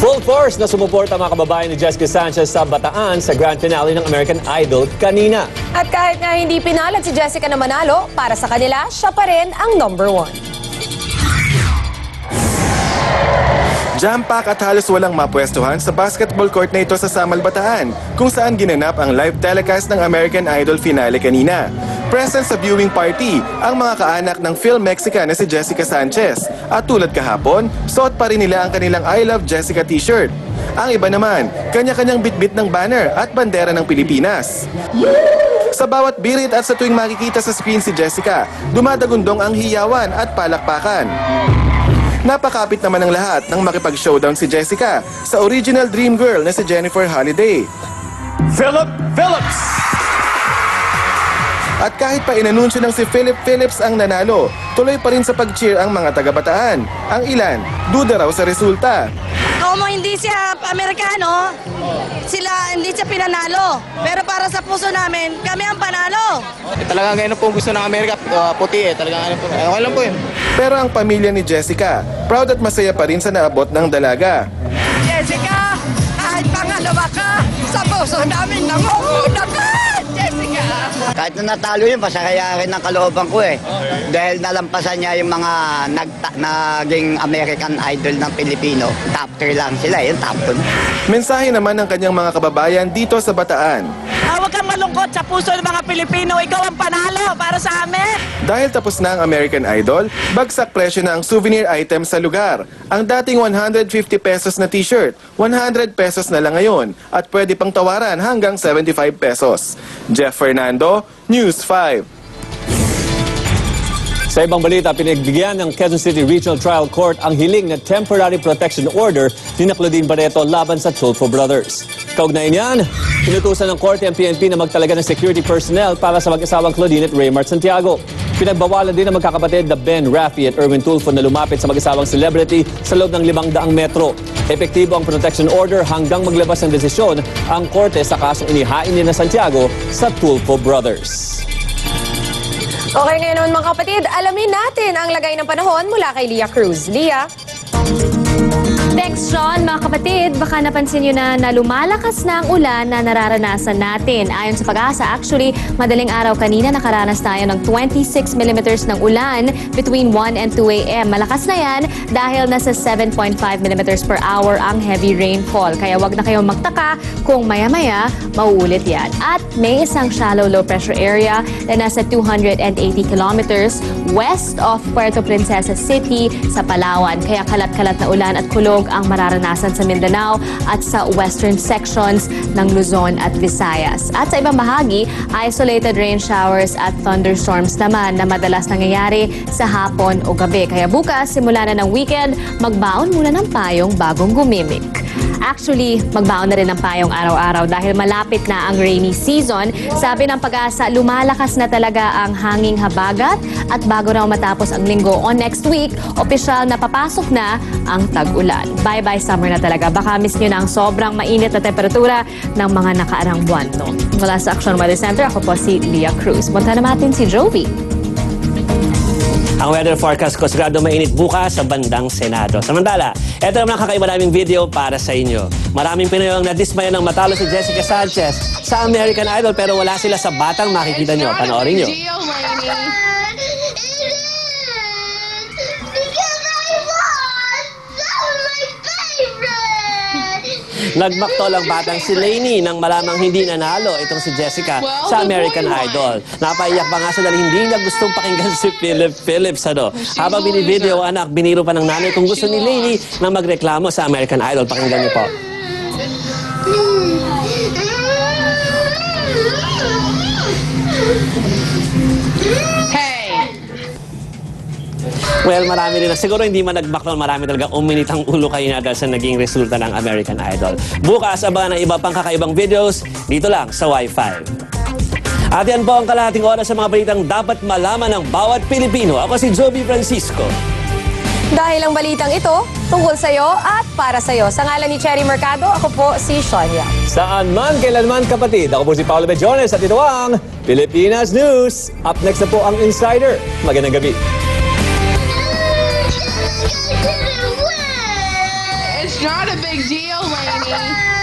Full force na sumuporta mga kababayan ni Jessica Sanchez sa Bataan sa grand finale ng American Idol kanina. At kahit nga hindi pinalad si Jessica na manalo, para sa kanila, siya pa rin ang #1. Jam-pack at halos walang mapwestuhan sa basketball court na ito sa Samal, Bataan, kung saan ginanap ang live telecast ng American Idol finale kanina. Present sa viewing party ang mga kaanak ng film Mexican na si Jessica Sanchez. At tulad kahapon, suot pa rin nila ang kanilang I Love Jessica t-shirt. Ang iba naman, kanya-kanyang bitbit ng banner at bandera ng Pilipinas. Sa bawat birit at sa tuwing makikita sa screen si Jessica, dumadagundong ang hiyawan at palakpakan. Napakapit naman ng lahat nang makipag-showdown si Jessica sa original dream girl na si Jennifer Holiday. Philip Phillips! At kahit pa inanunsyo ng si Philip Phillips ang nanalo, tuloy pa rin sa pag-cheer ang mga taga-Bataan. Ang ilan, duda raw sa resulta. Como hindi siya Amerikano, hindi siya pinanalo. Pero para sa puso namin, kami ang panalo. Talagang ngayon po gusto ng Amerika, puti Talagang okay lang po yun. Pero ang pamilya ni Jessica, proud at masaya pa rin sa naabot ng dalaga. Jessica, kahit pangalawa ka, sa puso namin nangunguna ka, Jessica. Kahit na natalo yun, pasakaya rin ang kalooban ko eh. Dahil nalampasan niya yung mga naging American Idol ng Pilipino. Top 3 lang sila, yung top 2. Mensahe naman ng kanyang mga kababayan dito sa Bataan. Huwag kang malungkot sa puso ng mga Pilipino, ikaw ang panalo para sa amin. Dahil tapos na ang American Idol, bagsak presyo na ang souvenir item sa lugar. Ang dating 150 pesos na t-shirt, 100 pesos na lang ngayon at pwede pang tawaran hanggang 75 pesos. Jeff Fernando, News 5. Sa ibang balita, pinagbigyan ng Quezon City Regional Trial Court ang hiling na temporary protection order ni Claudine Barreto laban sa Tulfo Brothers. Kaugnay niyan, inutusan ng korte ang PNP na magtalaga ng security personnel para sa mag-asawang Claudine at Raymart Santiago. Pinagbawalan din ng magkakapatid na Ben Raffy at Erwin Tulfo na lumapit sa mag-asawang celebrity sa loob ng 500 metro. Epektibo ang protection order hanggang maglabas ng desisyon ang korte sa kasong inihain ni na Santiago sa Tulfo Brothers. Okay, ngayon naman mga kapatid, alamin natin ang lagay ng panahon mula kay Leah Cruz. Leah? Thanks, Sean. Mga kapatid, baka napansin nyo na lumalakas na ang ulan na nararanasan natin. Ayon sa Pag-asa, actually, madaling araw kanina nakaranas tayo ng 26 millimeters ng ulan between 1 and 2 a.m. Malakas na yan dahil nasa 7.5 millimeters per hour ang heavy rainfall. Kaya wag na kayong magtaka kung maya-maya mauulit yan. At may isang shallow low pressure area na nasa 280 kilometers west of Puerto Princesa City sa Palawan. Kaya kalat-kalat na ulan at kulog ang mararanasan sa Mindanao at sa western sections ng Luzon at Visayas. At sa ibang bahagi, isolated rain showers at thunderstorms naman na madalas nangyayari sa hapon o gabi. Kaya bukas, simula na ng weekend, magbaon muna ng payong bagong gumimik. Actually, magbaon na rin ng payong araw-araw dahil malapit na ang rainy season. Sabi ng Pag-asa, lumalakas na talaga ang hanging habagat at bago raw matapos ang linggo o next week, opisyal na papasok na ang tag-ulan. Bye-bye summer na talaga. Baka miss nyo na ang sobrang mainit na temperatura ng mga nakaarang buwan. No? Mula sa Action Weather Center, ako po si Leah Cruz. Punta na natin si Jovi. Ang weather forecast ko, sigurado mainit bukas sa bandang Senado. Samantala, ito naman ang kakaiba naming video para sa inyo. Maraming Pinoy ang nadismaya ng matalo si Jessica Sanchez sa American Idol pero wala sila sa batang makikita nyo. Panoorin nyo. Nagbaktol ang batang si Lainey nang malamang hindi nanalo itong si Jessica sa American Idol. Napaiyak pa nga siya dahil hindi niya gustong pakinggan si Philip Phillips. Habang binivideo anak, biniro pa ng nanay kung gusto ni Lainey na magreklamo sa American Idol. Pakinggan niyo po. Well, marami rin. Siguro hindi man nag-backdown, marami talaga uminit ang ulo kayo na dahil sa naging resulta ng American Idol. Bukas, abangan ng iba pang kakaibang videos dito lang sa Wi-Fi. At yan po ang kalahating oras sa mga balitang dapat malaman ng bawat Pilipino. Ako si Joby Francisco. Dahil ang balitang ito, tungkol sa'yo at para sa'yo. Sa ngalan ni Cherry Mercado, ako po si Sonia. Saan man, kailanman kapatid. Ako po si Paolo Bejones at ito ang Pilipinas News. Up next na po ang Insider. Magandang gabi. It's not a big deal, Lainey.